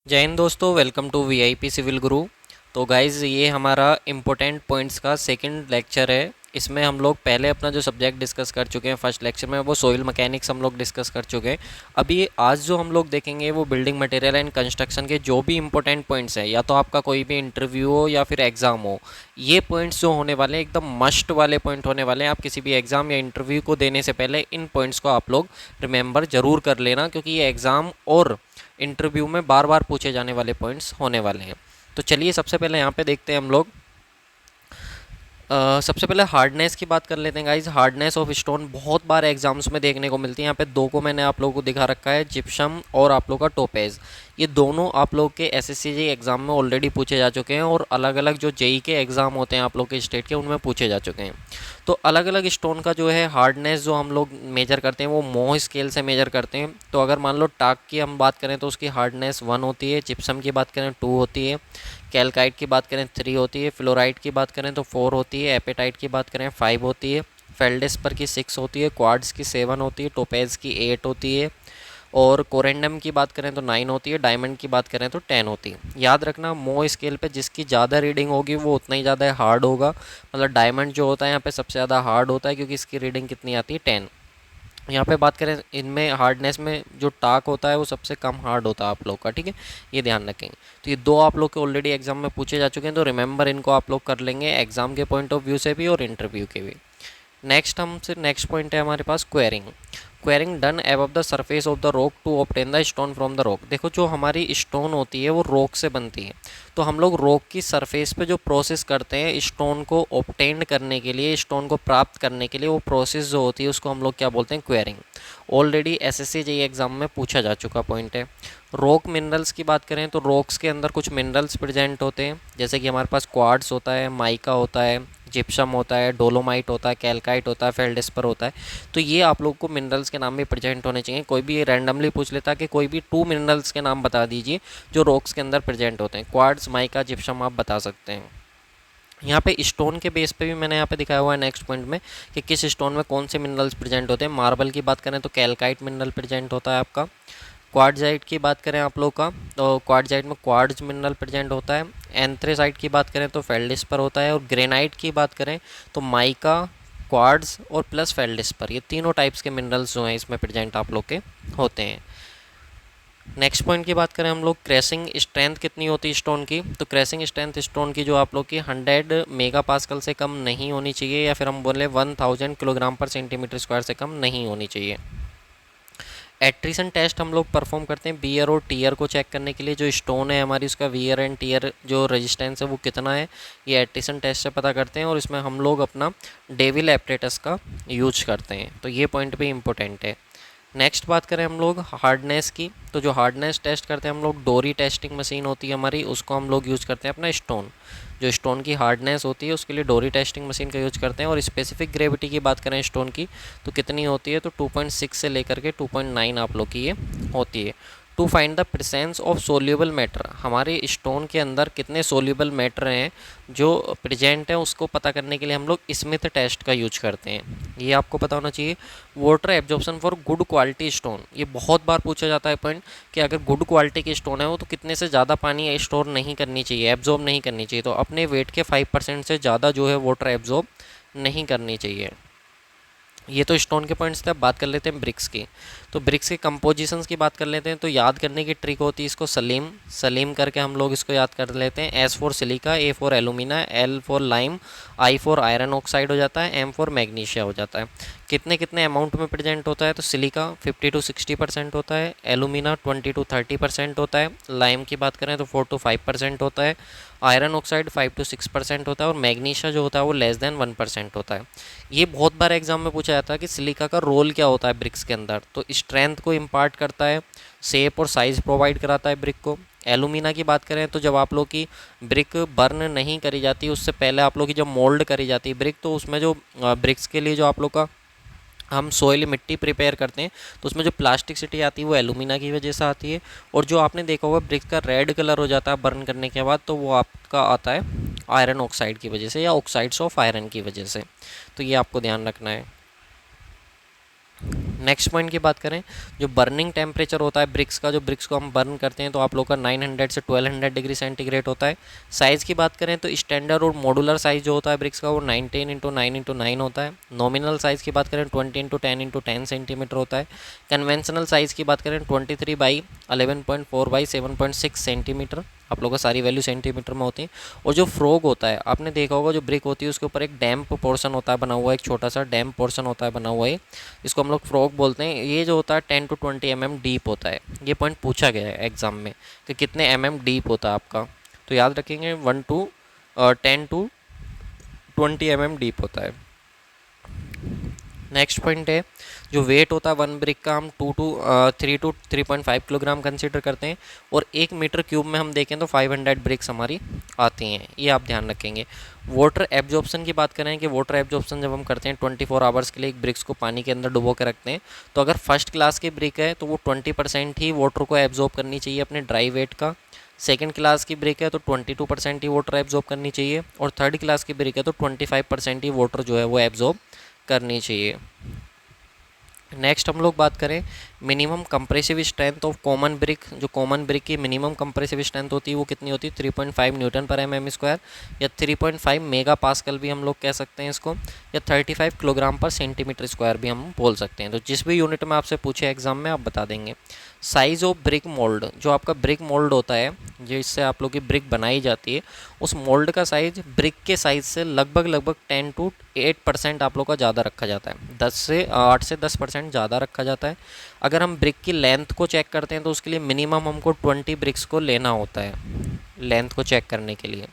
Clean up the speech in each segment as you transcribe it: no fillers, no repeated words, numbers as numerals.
जय हिंद दोस्तों, welcome to VIP civil Guru. तो गाइज़, ये हमारा इम्पोर्टेंट पॉइंट्स का सेकंड लेक्चर है। इसमें हम लोग पहले अपना जो सब्जेक्ट डिस्कस कर चुके हैं फर्स्ट लेक्चर में, वो सॉइल मैकेनिक्स हम लोग डिस्कस कर चुके हैं। अभी आज जो हम लोग देखेंगे वो बिल्डिंग मटेरियल एंड कंस्ट्रक्शन के जो भी इंपॉर्टेंट पॉइंट्स हैं, या तो आपका कोई भी इंटरव्यू हो या फिर एग्ज़ाम हो, ये पॉइंट्स जो होने वाले हैं एकदम मस्ट वाले पॉइंट होने वाले हैं। आप किसी भी एग्ज़ाम या इंटरव्यू को देने से पहले इन पॉइंट्स को आप लोग रिमेंबर ज़रूर कर लेना, क्योंकि ये एग्ज़ाम और इंटरव्यू में बार बार पूछे जाने वाले पॉइंट्स होने वाले हैं। तो चलिए सबसे पहले यहाँ पे देखते हैं हम लोग। सबसे पहले हार्डनेस की बात कर लेते हैं गाइज। हार्डनेस ऑफ स्टोन बहुत बार एग्जाम्स में देखने को मिलती है। यहाँ पे दो को मैंने आप लोगों को दिखा रखा है, जिप्सम और आप लोग का टोपेज। ये दोनों आप लोग के एसएससी एग्ज़ाम में ऑलरेडी पूछे जा चुके हैं, और अलग अलग जो जेई के एग्ज़ाम होते हैं आप लोग के स्टेट के, उनमें पूछे जा चुके हैं। तो अलग अलग स्टोन का जो है हार्डनेस जो हम लोग मेजर करते हैं वो मोह स्केल से मेजर करते हैं। तो अगर मान लो टाक की हम बात करें तो उसकी हार्डनेस 1 होती है, जिप्सम की बात करें 2 होती है, कैलकाइट की बात करें 3 होती है, फ्लोराइट की बात करें तो 4 होती है, एपेटाइट की बात करें 5 होती है, फेल्डेस्पर की 6 होती है, क्वार्ट्ज की 7 होती है, टोपेज की 8 होती है, और कोरेंडम की बात करें तो 9 होती है, डायमंड की बात करें तो 10 होती है। याद रखना, मो स्केल पे जिसकी ज़्यादा रीडिंग होगी वो उतना ही ज़्यादा हार्ड होगा। मतलब डायमंड जो होता है यहाँ पे सबसे ज़्यादा हार्ड होता है, क्योंकि इसकी रीडिंग कितनी आती है 10। यहाँ पे बात करें इनमें हार्डनेस में, जो टाक होता है वो सबसे कम हार्ड होता है आप लोग का, ठीक है, ये ध्यान रखेंगे। तो ये दो आप लोग के ऑलरेडी एग्जाम में पूछे जा चुके हैं, तो रिमेंबर इनको आप लोग कर लेंगे एग्जाम के पॉइंट ऑफ व्यू से भी और इंटरव्यू के भी। नेक्स्ट पॉइंट है हमारे पास quarrying. Quarrying done above the surface of the rock to obtain the stone from the rock. देखो, जो हमारी स्टोन होती है वो रॉक से बनती है, तो हम लोग रॉक की सरफेस पे जो प्रोसेस करते हैं स्टोन को ऑब्टेन करने के लिए, स्टोन को प्राप्त करने के लिए, वो प्रोसेस जो होती है उसको हम लोग क्या बोलते हैं, quarrying. Already SSC JEE exam में पूछा जा चुका पॉइंट है। रॉक मिनरल्स की बात करें तो रॉक्स के अंदर कुछ मिनरल्स प्रेजेंट होते हैं, जैसे कि हमारे पास क्वार्ट्स होता है, माइका होता है, जिप्सम होता है, डोलोमाइट होता है, कैलकाइट होता है, फेल्डेस्पर होता है। तो ये आप लोग को मिनरल्स के नाम भी प्रेजेंट होने चाहिए। कोई भी रैंडमली पूछ लेता है कि कोई भी 2 मिनरल्स के नाम बता दीजिए जो रॉक्स के अंदर प्रेजेंट होते हैं। क्वार्ट्स, माइका, जिप्सम आप बता सकते हैं। यहाँ पे स्टोन के बेस पे भी मैंने यहाँ पे दिखाया हुआ है नेक्स्ट पॉइंट में कि किस स्टोन में कौन से मिनरल्स प्रेजेंट होते हैं। मार्बल की बात करें तो कैलकाइट मिनरल प्रेजेंट होता है आपका। क्वार्ट्जाइट की बात करें आप लोग का, तो क्वार्ट्जाइट में क्वार्ट्ज मिनरल प्रेजेंट होता है। एंथ्रेसाइट की बात करें तो फेल्डेस्पर होता है, और ग्रेनाइट की बात करें तो माइका, क्वार्ट्ज और प्लस फेल्डेस्पर, ये तीनों टाइप्स के मिनरल्स जो हैं इसमें प्रेजेंट आप लोग के होते हैं। नेक्स्ट पॉइंट की बात करें हम लोग, क्रैशिंग स्ट्रेंथ कितनी होती है स्टोन की। तो क्रैशिंग स्ट्रेंथ स्टोन की जो आप लोग की 100 मेगा पास्कल से कम नहीं होनी चाहिए, या फिर हम बोले 1000 किलोग्राम पर सेंटीमीटर स्क्वायर से कम नहीं होनी चाहिए। एट्रीसन टेस्ट हम लोग परफॉर्म करते हैं बियर और टीयर को चेक करने के लिए। जो स्टोन है हमारी, उसका वियर एंड टीयर जो रेजिस्टेंस है वो कितना है, ये एट्रीसन टेस्ट से पता करते हैं, और इसमें हम लोग अपना डेविल एपरेटस का यूज करते हैं। तो ये पॉइंट भी इंपॉर्टेंट है। नेक्स्ट बात करें हम लोग हार्डनेस की, तो जो हार्डनेस टेस्ट करते हैं हम लोग, डोरी टेस्टिंग मशीन होती है हमारी, उसको हम लोग यूज़ करते हैं अपना स्टोन, जो स्टोन की हार्डनेस होती है उसके लिए डोरी टेस्टिंग मशीन का यूज करते हैं। और स्पेसिफिक ग्रेविटी की बात करें स्टोन की तो कितनी होती है, तो 2.6 से लेकर के 2.9 आप लोग की ये होती है। To find the presence of soluble matter, हमारे स्टोन के अंदर कितने सोल्यूबल मैटर हैं जो प्रेजेंट है, उसको पता करने के लिए हम लोग स्मिथ टेस्ट का यूज करते हैं। ये आपको पता होना चाहिए। Water absorption for good quality stone, ये बहुत बार पूछा जाता है पॉइंट कि अगर गुड क्वालिटी की स्टोन है वो तो कितने से ज़्यादा पानी स्टोर नहीं करनी चाहिए, एब्जॉर्ब नहीं करनी चाहिए। तो अपने वेट के 5% से ज़्यादा जो है वाटर एब्जॉर्ब नहीं करनी चाहिए। ये तो स्टोन के पॉइंट्स थे। अब बात कर लेते हैं ब्रिक्स की। तो ब्रिक्स के कंपोजिशंस की बात कर लेते हैं। तो याद करने की ट्रिक होती है इसको सलीम सलीम करके हम लोग इसको याद कर लेते हैं। S for silica, A for alumina, L for lime, I for iron oxide हो जाता है, एम फॉर मैग्नीशिया हो जाता है। कितने कितने अमाउंट में प्रेजेंट होता है, तो सिलिका 50 to 60% होता है, एलुमिना 20 to 30% होता है, लाइम की बात करें तो 4 to 5% होता है, आयरन ऑक्साइड 5 to 6% होता है, और मैग्नीशिया जो होता है वो लेस देन 1% होता है। ये बहुत बार एग्जाम में पूछा जाता है कि सिलिका का रोल क्या होता है ब्रिक्स के अंदर। तो स्ट्रेंथ को इम्पार्ट करता है, शेप और साइज़ प्रोवाइड कराता है ब्रिक को। एलुमिना की बात करें तो जब आप लोग की ब्रिक बर्न नहीं करी जाती, उससे पहले आप लोग की जब मोल्ड करी जाती है ब्रिक, तो उसमें जो ब्रिक्स के लिए जो आप लोग का हम सोइल मिट्टी प्रिपेयर करते हैं, तो उसमें जो प्लास्टिसिटी आती है वो एलुमिना की वजह से आती है। और जो आपने देखा होगा ब्रिक्स का रेड कलर हो जाता है बर्न करने के बाद, तो वो आपका आता है आयरन ऑक्साइड की वजह से, या ऑक्साइड्स ऑफ आयरन की वजह से। तो ये आपको ध्यान रखना है। नेक्स्ट पॉइंट की बात करें, जो बर्निंग टेम्परेचर होता है ब्रिक्स का, जो ब्रिक्स को हम बर्न करते हैं तो आप लोग का 900 से 1200 डिग्री सेंटीग्रेड होता है। साइज़ की बात करें तो स्टैंडर्ड और मॉडुलर साइज़ जो होता है ब्रिक्स का वो 19x9x9 होता है। नॉमिनल साइज़ की बात करें 20x10x10 सेंटीमीटर होता है। कन्वेंशनल साइज़ की बात करें 23/11.4/7.6 सेंटीमीटर, आप लोगों का सारी वैल्यू सेंटीमीटर में होती है। और जो फ्रॉग होता है, आपने देखा होगा जो ब्रिक होती है उसके ऊपर एक डैम्प पोर्शन होता है बना हुआ है, एक छोटा सा डैम्प पोर्शन होता है बना हुआ है, इसको हम लोग फ्रॉग बोलते हैं। ये जो होता है 10 to 20 mm डीप होता है। ये पॉइंट पूछा गया है एग्जाम में कि कितने mm डीप होता है आपका, तो याद रखेंगे 10 to 20 mm डीप होता है। नेक्स्ट पॉइंट है, जो वेट होता है वन ब्रिक का हम 3 to 3.5 किलोग्राम कंसीडर करते हैं। और 1 मीटर क्यूब में हम देखें तो 500 ब्रिक्स हमारी आती हैं, ये आप ध्यान रखेंगे। वाटर एब्जॉर्प्शन की बात करें कि वाटर एब्जॉर्प्शन जब हम करते हैं 24 आवर्स के लिए एक ब्रिक्स को पानी के अंदर डुबो के रखते हैं, तो अगर फर्स्ट क्लास की ब्रिक है तो वो 20% ही वाटर को एब्जॉर्ब करनी चाहिए अपने ड्राई वेट का। सेकंड क्लास की ब्रिक है तो 22% ही वाटर एब्जॉर्ब करनी चाहिए। और थर्ड क्लास की ब्रिक है तो 25% ही वाटर जो है वो एब्जॉर्ब करनी चाहिए। नेक्स्ट हम लोग बात करें minimum compressive strength of common brick. जो कॉमन ब्रिक की मिनिमम कंप्रेसिव स्ट्रेंथ होती है वो कितनी होती है 3.5 न्यूटन पर mm² या 3.5 मेगा पास्कल भी हम लोग कह सकते हैं इसको, या 35 किलोग्राम पर सेंटीमीटर स्क्वायर भी हम बोल सकते हैं। तो जिस भी यूनिट में आपसे पूछे एग्जाम में आप बता देंगे। साइज़ ऑफ ब्रिक मोल्ड, जो आपका ब्रिक मोल्ड होता है जिससे आप लोग की ब्रिक बनाई जाती है, उस मोल्ड का साइज़ ब्रिक के साइज़ से लगभग 10 to 8% आप लोग का ज़्यादा रखा जाता है। 8 से 10% ज़्यादा रखा जाता है। अगर हम ब्रिक की लेंथ को चेक करते हैं तो उसके लिए मिनिमम हमको 20 ब्रिक्स को लेना होता है लेंथ को चेक करने के लिए।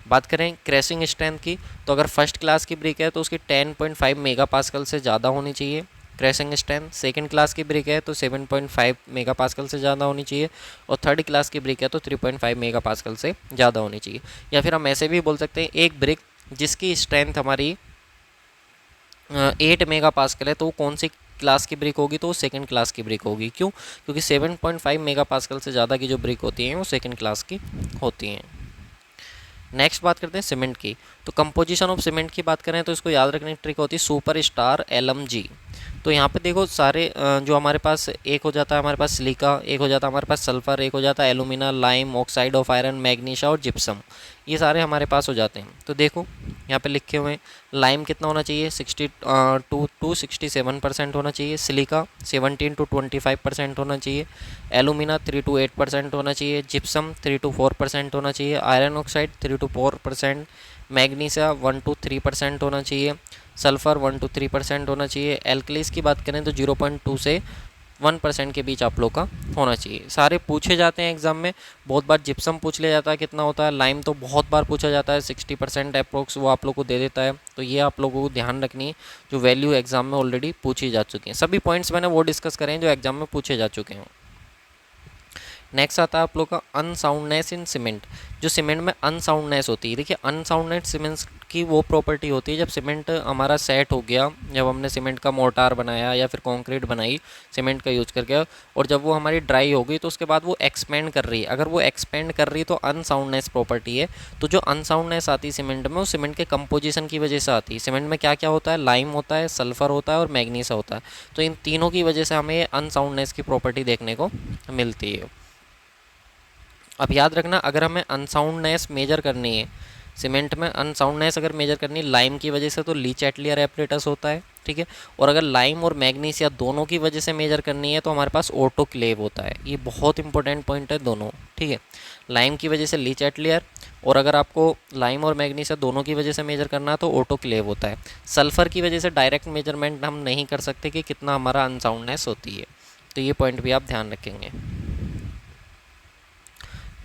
बात करें क्रैशिंग स्ट्रेंथ की, तो अगर फर्स्ट क्लास की ब्रिक है तो उसकी 10.5 मेगा पास्कल से ज़्यादा होनी चाहिए क्रैशिंग स्ट्रेंथ। सेकंड क्लास की ब्रिक है तो 7.5 मेगा पास्कल से ज़्यादा होनी चाहिए। और थर्ड क्लास की ब्रिक है तो 3.5 मेगा पास्कल से ज़्यादा होनी चाहिए। या फिर हम ऐसे भी बोल सकते हैं एक ब्रिक जिसकी स्ट्रेंथ हमारी 8 मेगा पास्कल है तो वो कौन सी क्लास की ब्रिक होगी, तो वो सेकंड क्लास की ब्रिक होगी। क्यों? क्योंकि 7.5 मेगा पास्कल से ज़्यादा की जो ब्रिक होती हैं वो सेकंड क्लास की होती हैं। नेक्स्ट बात करते हैं सीमेंट की। तो कंपोजिशन ऑफ सीमेंट की बात करें तो इसको याद रखने की ट्रिक होती है सुपर स्टार LMG। तो यहाँ पे देखो सारे जो हमारे पास एक हो जाता है हमारे पास सिलिका, एक हो जाता है हमारे पास सल्फ़र, एक हो जाता है alumina, lime, oxide of iron, magnesia और जिप्सम, ये सारे हमारे पास हो जाते हैं। तो देखो यहाँ पे लिखे हुए हैं लाइम कितना होना चाहिए 62 to 67% होना चाहिए, सिलिका 17 to 25% होना चाहिए, एलुमिना 3 to 8% होना चाहिए, जिप्सम 3 to 4% होना चाहिए, iron oxide 3 to 4%, magnesia 1 to 3% होना चाहिए, सल्फ़र 1 to 3% होना चाहिए। एल्कलीस की बात करें तो 0.2 से 1% के बीच आप लोग का होना चाहिए। सारे पूछे जाते हैं एग्जाम में। बहुत बार जिप्सम पूछ लिया जाता है कितना होता है, लाइम तो बहुत बार पूछा जाता है 60% अप्रोक्स वो आप लोग को दे देता है। तो ये आप लोगों को ध्यान रखनी है जो वैल्यू एग्जाम में ऑलरेडी पूछी जा चुकी हैं। सभी पॉइंट्स मैंने वो डिस्कस करें जो एग्जाम में पूछे जा चुके हैं। नेक्स्ट आता है आप लोग का अनसाउंडनेस इन सीमेंट। जो सीमेंट में अनसाउंडनेस होती है, देखिए अनसाउंडनेस सीमेंट की वो प्रॉपर्टी होती है जब सीमेंट हमारा सेट हो गया, जब हमने सीमेंट का मोर्टार बनाया या फिर कंक्रीट बनाई सीमेंट का यूज करके, और जब वो हमारी ड्राई हो गई तो उसके बाद वो एक्सपेंड कर रही है। अगर वो एक्सपेंड कर रही है तो अनसाउंडनेस प्रॉपर्टी है। तो जो अनसाउंडनेस आती है सीमेंट में वो सीमेंट के कंपोजिशन की वजह से आती है। सीमेंट में क्या क्या होता है, लाइम होता है, सल्फ़र होता है और मैग्नीशिया होता है। तो इन तीनों की वजह से हमें अनसाउंडनेस की प्रॉपर्टी देखने को मिलती है। अब याद रखना अगर हमें अनसाउंडनेस मेजर करनी है सीमेंट में, अनसाउंडनेस अगर मेजर करनी है लाइम की वजह से तो ली चैटलियर एपरेटस होता है, ठीक है। और अगर लाइम और मैग्नीशिया दोनों की वजह से मेजर करनी है तो हमारे पास ऑटोक्लेव होता है। ये बहुत इंपॉर्टेंट पॉइंट है दोनों, ठीक है। लाइम की वजह से ली चैटलियर, और अगर आपको लाइम और मैग्नीशिया दोनों की वजह से मेजर करना है तो ऑटोक्लेव होता है। सल्फ़र की वजह से डायरेक्ट मेजरमेंट हम नहीं कर सकते कि कितना हमारा अनसाउंडनेस होती है, तो ये पॉइंट भी आप ध्यान रखेंगे।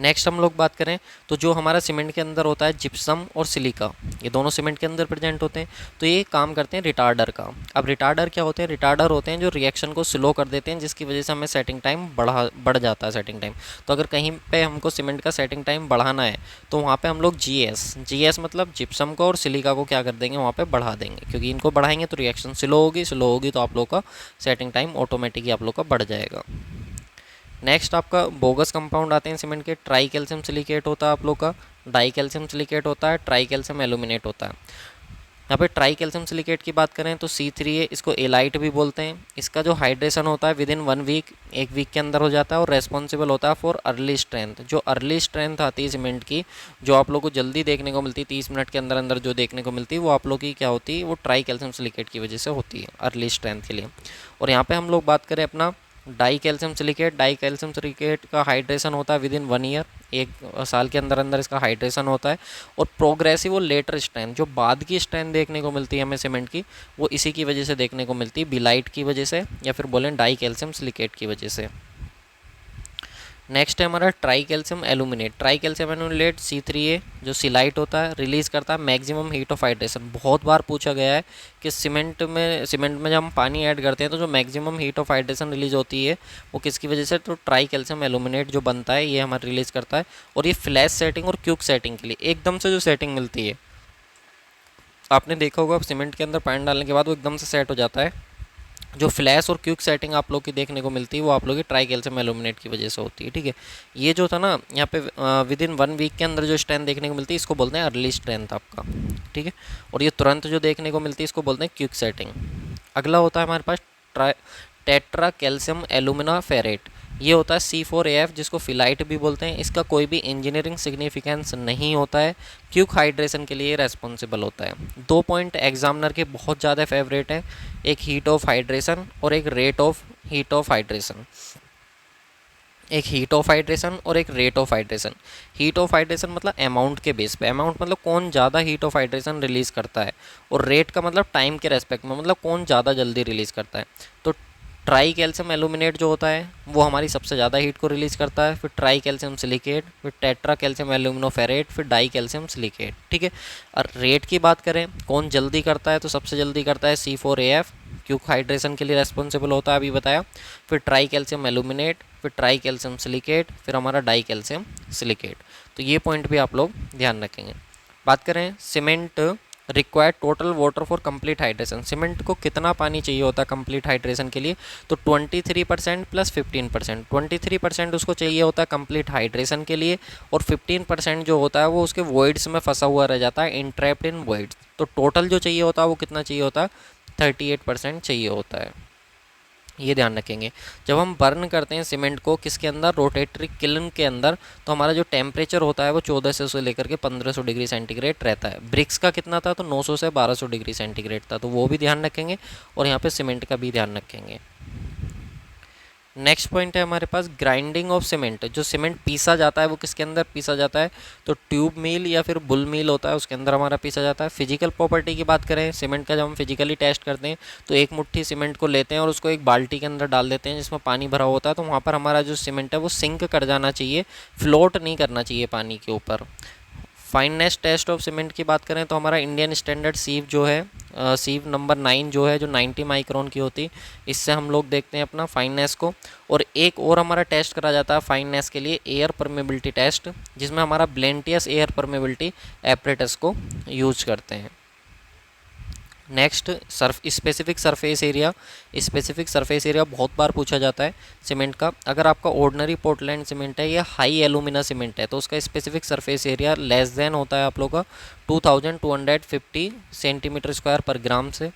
नेक्स्ट हम लोग बात करें तो जो हमारा सीमेंट के अंदर होता है जिप्सम और सिलिका, ये दोनों सीमेंट के अंदर प्रेजेंट होते हैं। तो ये काम करते हैं रिटार्डर का। अब रिटार्डर क्या होते हैं, रिटार्डर होते हैं जो रिएक्शन को स्लो कर देते हैं, जिसकी वजह से हमें सेटिंग टाइम बढ़ जाता है सेटिंग टाइम। तो अगर कहीं पे हमको सीमेंट का सेटिंग टाइम बढ़ाना है तो वहाँ पे हम लोग जीएस मतलब जिप्सम को और सिलिका को क्या कर देंगे, वहाँ पे बढ़ा देंगे, क्योंकि इनको बढ़ाएंगे तो रिएक्शन स्लो होगी तो आप लोग का सेटिंग टाइम ऑटोमेटिकली आप लोग का बढ़ जाएगा। नेक्स्ट आपका बोगस कंपाउंड आते हैं सीमेंट के। ट्राई कैल्शियम सिलिकेट होता है आप लोग का, डाई कैल्शियम सिलिकेट होता है, ट्राई कैल्शियम एल्यूमिनेट होता है। यहाँ पे ट्राई कैल्शियम सिलिकेट की बात करें तो C3 है, इसको एलाइट भी बोलते हैं। इसका जो हाइड्रेशन होता है विद इन 1 वीक, 1 वीक के अंदर हो जाता है और रेस्पॉन्सिबल होता है फॉर अर्ली स्ट्रेंथ। जो अर्ली स्ट्रेंथ आती है सीमेंट की, जो आप लोग को जल्दी देखने को मिलती है, 30 मिनट के अंदर अंदर जो देखने को मिलती है, वो आप लोग की क्या होती है, वो ट्राई कैल्शियम सिलिकेट की वजह से होती है अर्ली स्ट्रेंथ के लिए। और यहाँ पर हम लोग बात करें अपना die calcium silicate, die calcium silicate का हाइड्रेशन होता है विद इन 1 ईयर, 1 साल के अंदर अंदर इसका हाइड्रेशन होता है। और प्रोग्रेसिव और लेटर स्ट्रेंथ, जो बाद की स्ट्रेंथ देखने को मिलती है हमें सीमेंट की, वो इसी की वजह से देखने को मिलती है, बिलाइट की वजह से या फिर बोलें डाई कैल्शियम सिलिकेट की वजह से। नेक्स्ट है हमारा try calcium aluminate. Try calcium aluminate C3A जो सिलाइट होता है, रिलीज़ करता है मैक्सिमम हीट ऑफ हाइड्रेशन। बहुत बार पूछा गया है कि सीमेंट में जब हम पानी ऐड करते हैं तो जो maximum heat of hydration release होती है वो किसकी वजह से, तो ट्राई कैल्शियम एल्यूमिनेट जो बनता है ये हमारा रिलीज़ करता है। और ये फ्लैश सेटिंग और क्यूक सेटिंग के लिए एकदम से जो सेटिंग मिलती है, आपने देखा होगा सीमेंट के अंदर पानी डालने के बाद वो एकदम से सेट हो जाता है। जो फ्लैश और क्विक सेटिंग आप लोग की देखने को मिलती है वो आप लोग की ट्राई कैल्शियम एल्यूमिनेट की वजह से होती है। ठीक है, ये जो था ना यहाँ पे विद इन 1 वीक के अंदर जो स्ट्रेंथ देखने को मिलती है इसको बोलते हैं अर्ली स्ट्रेंथ आपका। ठीक है, और ये तुरंत जो देखने को मिलती है इसको बोलते हैं क्विक सेटिंग। अगला होता है हमारे पास टेट्रा कैल्शियम एल्यूमिना फेरेट। ये होता है C4AF जिसको फिलाइट भी बोलते हैं। इसका कोई भी इंजीनियरिंग सिग्निफिकेंस नहीं होता है, क्यूक हाइड्रेशन के लिए रेस्पॉन्सिबल होता है। 2 पॉइंट एग्जामिनर के बहुत ज़्यादा फेवरेट हैं, एक हीट ऑफ हाइड्रेशन और एक rate of heat of hydration. एक हीट ऑफ हाइड्रेशन और एक rate of hydration. Heat of hydration मतलब अमाउंट के बेस पे, अमाउंट मतलब कौन ज़्यादा हीट ऑफ हाइड्रेशन रिलीज़ करता है, और रेट का मतलब टाइम के रेस्पेक्ट में, मतलब कौन ज़्यादा जल्दी रिलीज़ करता है। तो ट्राई कैल्शियम एल्यूमिनेट जो होता है वो हमारी सबसे ज़्यादा हीट को रिलीज़ करता है, फिर ट्राई कैल्शियम सिलिकेट, फिर टेट्रा कैल्शियम एल्यूमिनोफेरेट, फिर डाई कैल्शियम सिलिकेट। ठीक है, और रेट की बात करें कौन जल्दी करता है, तो सबसे जल्दी करता है C4AF, क्यूक हाइड्रेशन के लिए रेस्पॉन्सिबल होता है, अभी बताया। फिर ट्राई कैल्शियम एल्यूमिनेट, फिर ट्राई कैल्शियम सिलिकेट, फिर हमारा डाई कैल्शियम सिलिकेट। तो ये पॉइंट भी आप लोग ध्यान रखेंगे। बात करें cement required total water for complete hydration, cement को कितना पानी चाहिए होता है कंप्लीट हाइड्रेशन के लिए, तो 23% प्लस 15%। 23% उसको चाहिए होता है कंप्लीट हाइड्रेशन के लिए, और 15% जो होता है वो उसके वॉइड्स में फंसा हुआ रह जाता है, इंट्रैप्ड इन वॉइड्स। तो टोटल जो चाहिए होता है वो कितना चाहिए होता है, 38% चाहिए होता है। ये ध्यान रखेंगे। जब हम बर्न करते हैं सीमेंट को किसके अंदर, रोटेटरी किल्न के अंदर, तो हमारा जो टेम्परेचर होता है वो 1400 से लेकर के 1500 डिग्री सेंटीग्रेड रहता है। ब्रिक्स का कितना था, तो 900 से 1200 डिग्री सेंटीग्रेड था, तो वो भी ध्यान रखेंगे। और यहाँ पे सीमेंट का भी ध्यान रखेंगे। नेक्स्ट पॉइंट है हमारे पास ग्राइंडिंग ऑफ सीमेंट। जो सीमेंट पीसा जाता है वो किसके अंदर पीसा जाता है, तो ट्यूब मिल या फिर बुल मिल होता है, उसके अंदर हमारा पीसा जाता है। फिजिकल प्रॉपर्टी की बात करें सीमेंट का, जब हम फिजिकली टेस्ट करते हैं तो एक मुट्ठी सीमेंट को लेते हैं और उसको एक बाल्टी के अंदर डाल देते हैं जिसमें पानी भरा होता है, तो वहाँ पर हमारा जो सीमेंट है वो सिंक कर जाना चाहिए, फ्लोट नहीं करना चाहिए पानी के ऊपर। फाइननेस टेस्ट ऑफ सीमेंट की बात करें तो हमारा इंडियन स्टैंडर्ड सीव जो है, सीव नंबर 9 जो है, जो 90 माइक्रोन की होती, इससे हम लोग देखते हैं अपना फाइननेस को। और एक और हमारा टेस्ट करा जाता है फाइननेस के लिए, एयर परमेबिलिटी टेस्ट, जिसमें हमारा ब्लेंटियस एयर परमेबिलिटी एपरेटस को यूज करते हैं। Next specific surface area. Specific surface area बहुत बार पूछा जाता है सीमेंट का। अगर आपका ऑर्डिनरी पोर्टलैंड सीमेंट है या हाई एलुमिना सीमेंट है तो उसका specific surface area less than होता है आप लोग का 2250 सेंटीमीटर स्क्वायर पर ग्राम से।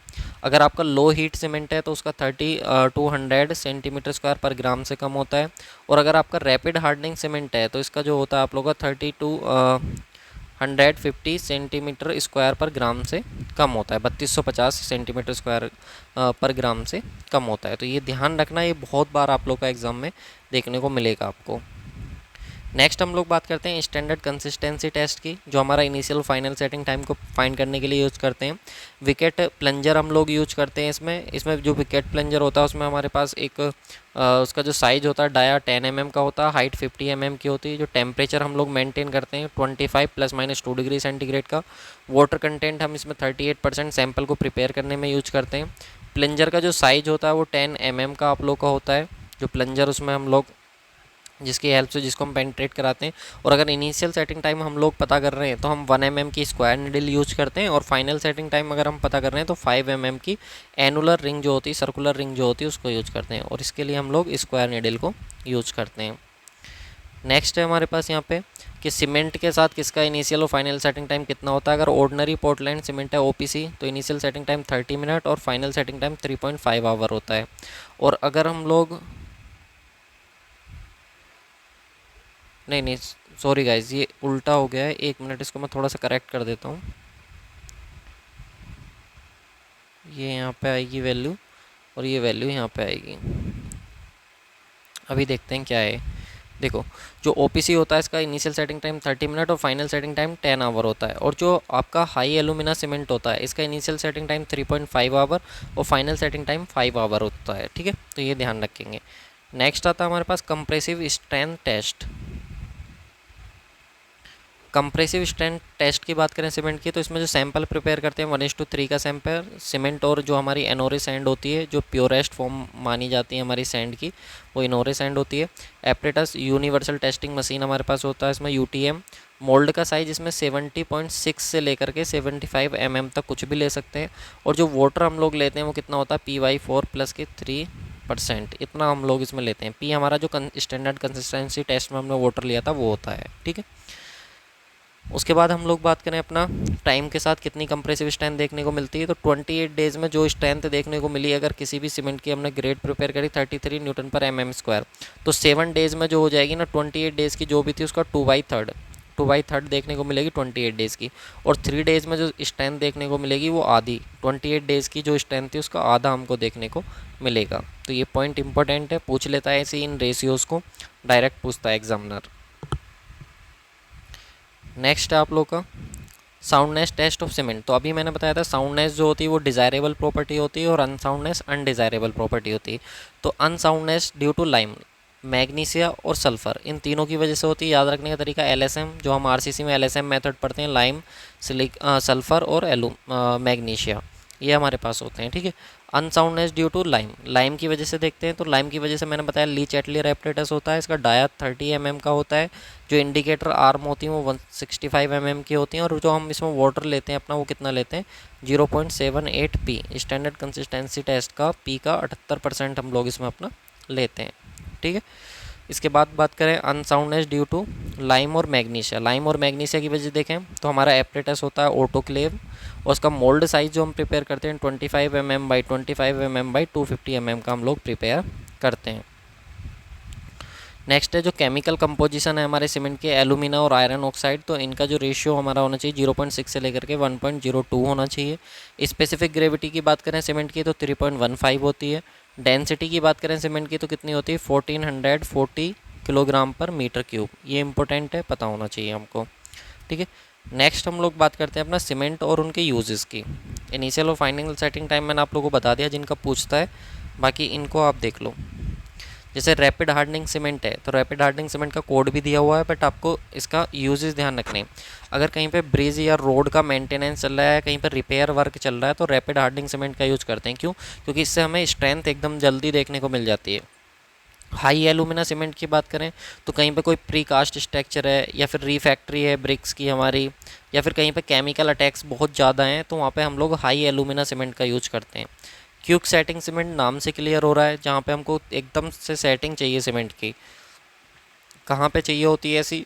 अगर आपका लो हीट सीमेंट है तो उसका 200 सेंटीमीटर स्क्वायर पर ग्राम से कम होता है। और अगर आपका रैपिड हार्डनिंग सीमेंट है तो इसका जो होता है आप लोग का 150 सेंटीमीटर स्क्वायर पर ग्राम से कम होता है, 3250 सेंटीमीटर स्क्वायर पर ग्राम से कम होता है। तो ये ध्यान रखना, ये बहुत बार आप लोग का एग्ज़ाम में देखने को मिलेगा आपको। नेक्स्ट हम लोग बात करते हैं स्टैंडर्ड कंसिस्टेंसी टेस्ट की, जो हमारा इनिशियल फाइनल सेटिंग टाइम को फाइंड करने के लिए यूज़ करते हैं। विकेट प्लंजर हम लोग यूज करते हैं इसमें जो विकेट प्लंजर होता है उसमें हमारे पास एक उसका जो साइज़ होता है डाया 10 mm का होता है, हाइट 50 mm की होती है। जो टेम्परेचर हम लोग मेंटेन करते हैं 25 ± 2 डिग्री सेंटीग्रेड का। वाटर कंटेंट हम इसमें 38% सैंपल को प्रिपेयर करने में यूज करते हैं। प्लंजर का जो साइज़ होता है वो 10 mm का आप लोग का होता है, जो प्लंजर उसमें हम लोग जिसकी हेल्प से जिसको हम पेनिट्रेट कराते हैं। और अगर इनिशियल सेटिंग टाइम हम लोग पता कर रहे हैं तो हम 1 mm की स्क्वायर नीडल यूज करते हैं, और फाइनल सेटिंग टाइम अगर हम पता कर रहे हैं तो 5 mm की एनुलर रिंग जो होती है, सर्कुलर रिंग जो होती है, उसको यूज करते हैं। और इसके लिए हम लोग स्क्वायर नीडल को यूज करते हैं। नेक्स्ट है हमारे पास यहाँ पे कि सीमेंट के साथ किसका इनिशियल और फाइनल सेटिंग टाइम कितना होता है। अगर ऑर्डिनरी पोर्टलैंड सीमेंट है ओपीसी तो इनिशियल सेटिंग टाइम 30 मिनट और फाइनल सेटिंग टाइम 3.5 आवर होता है। और अगर हम लोग नहीं नहीं, सॉरी गाइज, ये उल्टा हो गया है, 1 मिनट, इसको मैं थोड़ा सा करेक्ट कर देता हूँ। ये यहाँ पे आएगी वैल्यू और ये वैल्यू यहाँ पे आएगी। अभी देखते हैं क्या है। देखो, जो ओपीसी होता है इसका इनिशियल सेटिंग टाइम 30 मिनट और फाइनल सेटिंग टाइम 10 आवर होता है। और जो आपका हाई एलुमिना सीमेंट होता है इसका इनिशियल सेटिंग टाइम 3.5 आवर और फाइनल सेटिंग टाइम 5 आवर होता है। ठीक है, तो ये ध्यान रखेंगे। नेक्स्ट आता है हमारे पास compressive strength test. Compressive strength test की बात करें सीमेंट की, तो इसमें जो सैंपल प्रिपेयर करते हैं 1:3 का सैंपल सीमेंट और जो हमारी एनोरे सैंड होती है, जो प्योरेस्ट फॉर्म मानी जाती है हमारी सैंड की, वो इनोरे सैंड होती है। एपरेटस यूनिवर्सल टेस्टिंग मशीन हमारे पास होता है इसमें, यूटीएम। मोल्ड का साइज इसमें 70.6 से लेकर के 75 तक कुछ भी ले सकते हैं। और जो वाटर हम लोग लेते हैं वो कितना होता है, PY4 प्लस के 3%, इतना हम लोग इसमें लेते हैं। पी हमारा जो स्टैंडर्ड कंसिस्टेंसी टेस्ट में हमने वाटर लिया था वो होता है। ठीक है, उसके बाद हम लोग बात करें अपना टाइम के साथ कितनी कंप्रेसिव स्ट्रेंथ देखने को मिलती है, तो 28 डेज़ में जो स्ट्रेंथ देखने को मिली अगर किसी भी सीमेंट की हमने ग्रेड प्रिपेयर करी 33 न्यूटन पर mm², तो 7 डेज़ में जो हो जाएगी ना 28 डेज़ की जो भी थी उसका 2/3 देखने को मिलेगी 28 डेज़ की। और 3 डेज़ में जो स्ट्रेंथ देखने को मिलेगी वो आधी, 28 डेज़ की जो स्ट्रेंथ थी उसका आधा हमको देखने को मिलेगा। तो ये पॉइंट इंपॉर्टेंट है, पूछ लेता है ऐसे इन रेशियोज़ को, डायरेक्ट पूछता है एग्जामिनर। नेक्स्ट है आप लोग का साउंडनेस टेस्ट ऑफ सीमेंट। तो अभी मैंने बताया था साउंडनेस जो होती है वो डिज़ायरेबल प्रॉपर्टी होती है और अनसाउंडनेस अनडिज़ायरेबल प्रॉपर्टी होती है। तो unsoundness due to lime, magnesia और सल्फ़र, इन तीनों की वजह से होती है। याद रखने का तरीका LSM, जो हम RCC में LSM मेथड पढ़ते हैं, लाइम, सल्फ़र और मैग्नीशिया, ये हमारे पास होते हैं। ठीक है, unsoundness due to lime, lime की वजह से देखते हैं, तो लाइम की वजह से मैंने बताया लीच एटलियर एपरेटस होता है, इसका डाया 30 का होता है। जो इंडिकेटर आर्म होती हैं वो 165 की होती हैं। और जो हम इसमें वाटर लेते हैं अपना वो कितना लेते हैं, 0.78 पी, स्टैंडर्ड कंसिस्टेंसी टेस्ट का पी का 78% हम लोग इसमें अपना लेते हैं। ठीक है, इसके बाद बात करें अनसाउंडनेस ड्यू टू लाइम और मैग्नीशिया। लाइम और मैग्नीशिया की वजह से देखें तो हमारा एपरेटस होता है ऑटोक्लेव और उसका मोल्ड साइज जो हम प्रिपेयर करते हैं 25 बाई 25 बाई 250 का हम लोग प्रिपेयर करते हैं। नेक्स्ट है जो केमिकल कंपोजिशन है हमारे सीमेंट के, एलुमिना और आयरन ऑक्साइड, तो इनका जो रेशियो हमारा होना चाहिए 0.6 से लेकर के 1.02 होना चाहिए। स्पेसिफिक ग्रेविटी की बात करें सीमेंट की तो 3.15 होती है। डेंसिटी की बात करें सीमेंट की तो कितनी होती है, 1440 किलोग्राम पर मीटर क्यूब। ये इंपॉर्टेंट है, पता होना चाहिए हमको। ठीक है, नेक्स्ट हम लोग बात करते हैं अपना सीमेंट और उनके यूजेस की। इनिशियल और फाइनल सेटिंग टाइम मैंने आप लोगों को बता दिया जिनका पूछता है, बाकी इनको आप देख लो। जैसे रैपिड हार्डनिंग सीमेंट है तो रैपिड हार्डनिंग सीमेंट का कोड भी दिया हुआ है, बट आपको इसका यूजेस ध्यान रखने। अगर कहीं पे ब्रिज या रोड का मेंटेनेंस चल रहा है, कहीं पर रिपेयर वर्क चल रहा है, तो रैपिड हार्डनिंग सीमेंट का यूज़ करते हैं। क्यों? क्योंकि इससे हमें स्ट्रेंथ एकदम जल्दी देखने को मिल जाती है। हाई एलुमिना सीमेंट की बात करें तो कहीं पे कोई प्री कास्ट स्ट्रक्चर है या फिर रीफैक्ट्री है ब्रिक्स की हमारी, या फिर कहीं पे केमिकल अटैक्स बहुत ज़्यादा हैं, तो वहाँ पे हम लोग हाई एलुमिना सीमेंट का यूज करते हैं। क्यूक सेटिंग सीमेंट नाम से क्लियर हो रहा है, जहाँ पे हमको एकदम से सेटिंग चाहिए सीमेंट की। कहाँ पे चाहिए होती है ऐसी,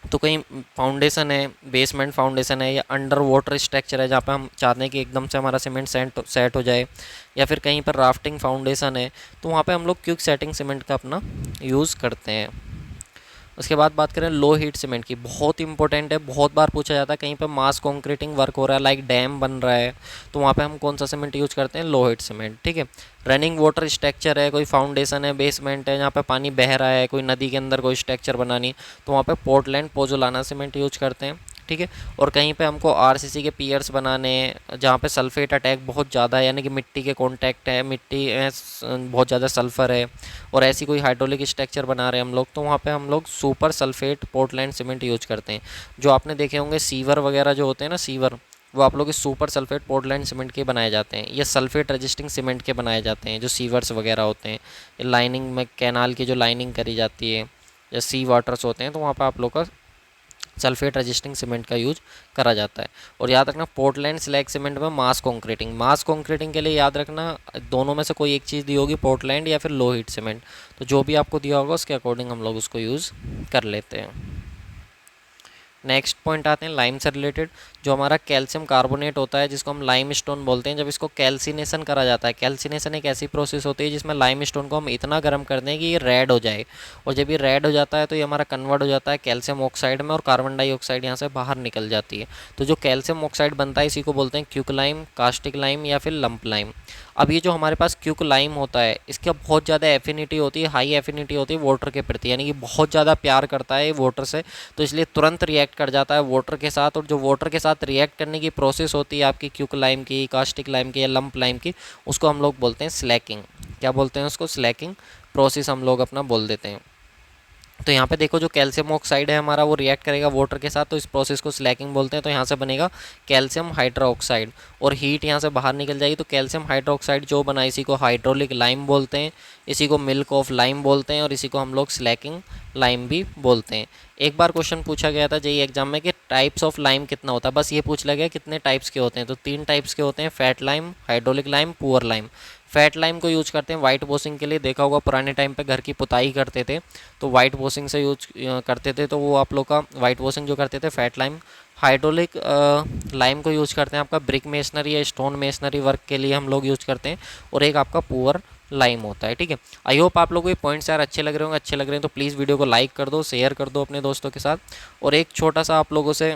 तो कहीं फाउंडेशन है, बेसमेंट फाउंडेशन है, या अंडर वाटर स्ट्रक्चर है जहाँ पे हम चाहते हैं कि एकदम से हमारा सीमेंट सेट हो जाए, या फिर कहीं पर राफ्टिंग फाउंडेशन है, तो वहाँ पे हम लोग क्विक सेटिंग सीमेंट का अपना यूज़ करते हैं। उसके बाद बात करें लो हीट सीमेंट की, बहुत इंपॉर्टेंट है, बहुत बार पूछा जाता है। कहीं पे मास कॉन्क्रीटिंग वर्क हो रहा है, लाइक डैम बन रहा है, तो वहाँ पे हम कौन सा सीमेंट यूज़ करते हैं, लो हीट सीमेंट। ठीक है, रनिंग वाटर स्ट्रक्चर है, कोई फाउंडेशन है, बेसमेंट है, जहाँ पे पानी बह रहा है, कोई नदी के अंदर कोई स्ट्रक्चर बनानी, तो वहाँ पे पोर्टलैंड पोजोलाना सीमेंट यूज करते हैं। ठीक है, और कहीं पे हमको RCC के पियर्स बनाने, जहाँ पे सल्फेट अटैक बहुत ज़्यादा है, यानी कि मिट्टी के कांटेक्ट है, मिट्टी बहुत ज़्यादा सल्फ़र है, और ऐसी कोई हाइड्रोलिक स्ट्रक्चर बना रहे हैं हम लोग, तो वहाँ पे हम लोग super sulphate Portland cement use करते हैं। जो आपने देखे होंगे सीवर वगैरह जो होते हैं ना, सीवर, वो आप लोग के सुपर सल्फेट पोर्टलैंड सीमेंट के बनाए जाते हैं, या सल्फेट रेजिस्टिंग सीमेंट के बनाए जाते हैं। जो सीवर्स वगैरह होते हैं, लाइनिंग में कैनाल की जो लाइनिंग करी जाती है, या सी वाटर्स होते हैं, तो वहाँ पर आप लोग का सल्फेट रेजिस्टिंग सीमेंट का यूज करा जाता है। और याद रखना पोर्टलैंड स्लैग सीमेंट में मास कॉन्क्रीटिंग के लिए याद रखना दोनों में से कोई एक चीज़ दी होगी, पोर्टलैंड या फिर लो हीट सीमेंट। तो जो भी आपको दिया होगा उसके अकॉर्डिंग हम लोग उसको यूज़ कर लेते हैं। नेक्स्ट पॉइंट आते हैं लाइम से रिलेटेड। जो हमारा कैल्शियम कार्बोनेट होता है जिसको हम लाइम स्टोन बोलते हैं, जब इसको कैल्सिनेशन करा जाता है, कैल्सिनेशन एक ऐसी प्रोसेस होती है जिसमें लाइम स्टोन को हम इतना गर्म कर दें कि ये रेड हो जाए, और जब ये रेड हो जाता है तो ये हमारा कन्वर्ट हो जाता है कैल्शियम ऑक्साइड में, और कार्बन डाइऑक्साइड यहाँ से बाहर निकल जाती है। तो जो कैल्शियम ऑक्साइड बनता है इसी को बोलते हैं क्यूक लाइम, कास्टिक लाइम या फिर लंप लाइम। अब ये जो हमारे पास क्यूक लाइम होता है इसका बहुत ज़्यादा एफिनिटी होती है, हाई एफिनिटी होती है वाटर के प्रति, यानी कि बहुत ज़्यादा प्यार करता है वाटर से, तो इसलिए तुरंत रिएक्ट कर जाता है वाटर के साथ। और जो वाटर के साथ रिएक्ट करने की प्रोसेस होती है आपकी क्यूक लाइम की, कास्टिक लाइम की या लंप लाइम की, उसको हम लोग बोलते हैं स्लैकिंग। क्या बोलते हैं उसको? स्लैकिंग प्रोसेस हम लोग अपना बोल देते हैं। तो यहाँ पे देखो जो कैल्शियम ऑक्साइड है हमारा वो रिएक्ट करेगा वाटर के साथ, तो इस प्रोसेस को स्लैकिंग बोलते हैं। तो यहाँ से बनेगा कैल्शियम हाइड्रोक्साइड और हीट यहाँ से बाहर निकल जाएगी। तो कैल्शियम हाइड्रोक्साइड जो बना इसी को हाइड्रोलिक लाइम बोलते हैं, इसी को मिल्क ऑफ लाइम बोलते हैं, और इसी को हम लोग स्लैकिंग लाइम भी बोलते हैं। एक बार क्वेश्चन पूछा गया था जेईई एग्जाम में कि टाइप्स ऑफ लाइम कितना होता है, बस ये पूछ लिया गया कितने टाइप्स के होते हैं। तो 3 टाइप्स के होते हैं, fat lime, hydraulic lime, poor lime. Fat lime को यूज करते हैं वाइट वॉशिंग के लिए, देखा होगा पुराने टाइम पे घर की पुताई करते थे तो वाइट वॉशिंग से यूज करते थे, तो वो आप लोग का वाइट वॉशिंग जो करते थे फैट लाइम। हाइड्रोलिक लाइम को यूज करते हैं आपका ब्रिक मेसनरी या स्टोन मेसनरी वर्क के लिए हम लोग यूज करते हैं, और एक आपका पुअर लाइम होता है। ठीक है, आई होप आप लोगों को ये पॉइंट्स यार अच्छे लग रहे होंगे। अच्छे लग रहे हैं तो प्लीज़ वीडियो को लाइक कर दो, शेयर कर दो अपने दोस्तों के साथ। और एक छोटा सा आप लोगों से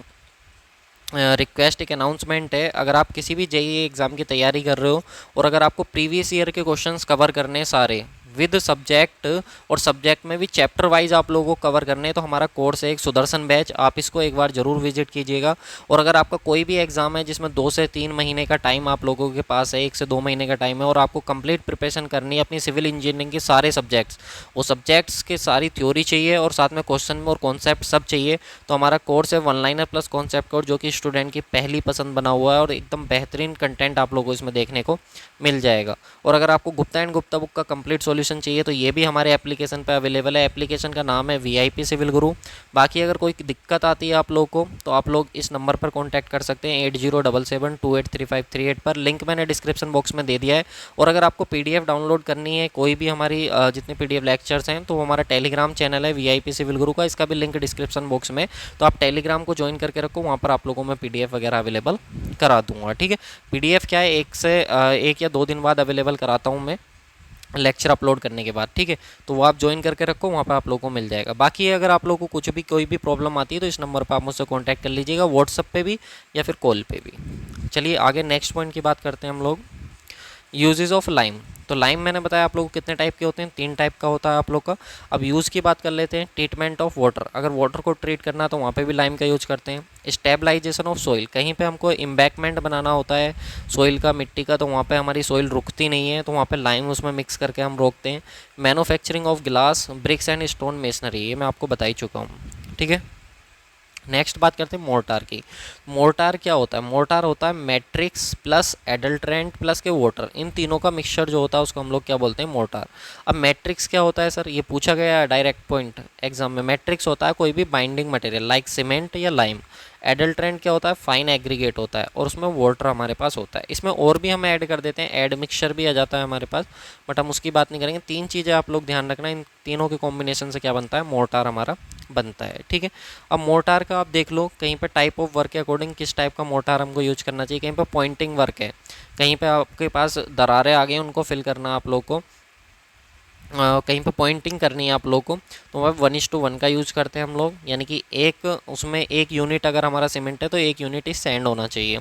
रिक्वेस्ट, एक अनाउंसमेंट है, अगर आप किसी भी जेईई एग्ज़ाम की तैयारी कर रहे हो और अगर आपको प्रीवियस ईयर के क्वेश्चंस कवर करने हैं सारे विद सब्जेक्ट, और सब्जेक्ट में भी चैप्टर वाइज आप लोगों को कवर करने हैं, तो हमारा कोर्स है एक सुदर्शन बैच, आप इसको एक बार ज़रूर विजिट कीजिएगा। और अगर आपका कोई भी एग्ज़ाम है जिसमें 2 से 3 महीने का टाइम आप लोगों के पास है, 1 से 2 महीने का टाइम है, और आपको कंप्लीट प्रिपरेशन करनी है अपनी सिविल इंजीनियरिंग के सारे सब्जेक्ट्स, वो सब्जेक्ट्स के सारी थ्योरी चाहिए और साथ में क्वेश्चन में और कॉन्सेप्ट सब चाहिए, तो हमारा कोर्स है one liner plus concept course, जो कि स्टूडेंट की पहली पसंद बना हुआ है, और एकदम बेहतरीन कंटेंट आप लोगों को इसमें देखने को मिल जाएगा। और अगर आपको गुप्ता एंड गुप्ता बुक का कंप्लीट सॉल्यूशन चाहिए तो ये भी हमारे एप्लीकेशन पे अवेलेबल है। एप्लीकेशन का नाम है वीआईपी सिविल गुरु। बाकी अगर कोई दिक्कत आती है आप लोग को तो आप लोग इस नंबर पर कॉन्टैक्ट कर सकते हैं 8077283538 पर, लिंक मैंने डिस्क्रिप्शन बॉक्स में दे दिया है। और अगर आपको पीडीएफ डाउनलोड करनी है कोई भी हमारी जितने पीडीएफ लेक्चर्स हैं, तो वो हमारा टेलीग्राम चैनल है वीआईपी सिविल गुरु का, इसका भी लिंक डिस्क्रिप्शन बॉक्स में, तो आप टेलीग्राम को ज्वाइन करके रखो, वहाँ पर आप लोगों में पीडीएफ वगैरह अवेलेबल करा दूंगा। ठीक है, पीडीएफ क्या है, 1 या 2 दिन बाद अवेलेबल कराता हूँ मैं लेक्चर अपलोड करने के बाद। ठीक है, तो वो आप ज्वाइन करके रखो, वहाँ पर आप लोगों को मिल जाएगा। बाकी अगर आप लोगों को कुछ भी कोई भी प्रॉब्लम आती है तो इस नंबर पर आप मुझसे कांटेक्ट कर लीजिएगा, व्हाट्सअप पे भी या फिर कॉल पे भी। चलिए आगे नेक्स्ट पॉइंट की बात करते हैं हम लोग, यूजेस ऑफ लाइम। तो लाइम मैंने बताया आप लोग को कितने टाइप के होते हैं, 3 टाइप का होता है आप लोग का। अब यूज़ की बात कर लेते हैं, ट्रीटमेंट ऑफ वाटर, अगर वाटर को ट्रीट करना तो वहाँ पे भी लाइम का यूज करते हैं। स्टेबलाइजेशन ऑफ सॉइल, कहीं पे हमको एम्बैकमेंट बनाना होता है सॉइल का, मिट्टी का, तो वहाँ पे हमारी सॉइल रुकती नहीं है, तो वहाँ पे लाइम उसमें मिक्स करके हम रोकते हैं। Manufacturing of glass, bricks and stone masonry, ये मैं आपको बता ही चुका हूँ। ठीक है, नेक्स्ट बात करते हैं मोर्टार की। मोर्टार क्या होता है? मोर्टार होता है मैट्रिक्स प्लस एडल्ट्रेंट प्लस के वाटर, इन तीनों का मिक्सचर जो होता है उसको हम लोग क्या बोलते हैं? मोर्टार। अब मैट्रिक्स क्या होता है सर, ये पूछा गया है डायरेक्ट पॉइंट एग्जाम में। मैट्रिक्स होता है कोई भी बाइंडिंग मटेरियल लाइक सीमेंट या लाइम। एडल्ट्रेंट क्या होता है? फाइन एग्रीगेट होता है, और उसमें वाटर हमारे पास होता है। इसमें और भी हम ऐड कर देते हैं, एड मिक्सचर भी आ जाता है हमारे पास, बट हम उसकी बात नहीं करेंगे। 3 चीज़ें आप लोग ध्यान रखना, इन तीनों के कॉम्बिनेशन से क्या बनता है? मोर्टार हमारा बनता है। ठीक है, अब मोर्टार का आप देख लो, कहीं पे टाइप ऑफ वर्क के अकॉर्डिंग किस टाइप का मोर्टार हमको यूज करना चाहिए। कहीं पे पॉइंटिंग वर्क है, कहीं पे आपके पास दरारें आ गई उनको फिल करना आप लोग को, कहीं पे पॉइंटिंग करनी है आप लोग को, तो वह 1:1 का यूज़ करते हैं हम लोग, यानी कि एक उसमें 1 यूनिट अगर हमारा सीमेंट है तो 1 यूनिट ही सैंड होना चाहिए।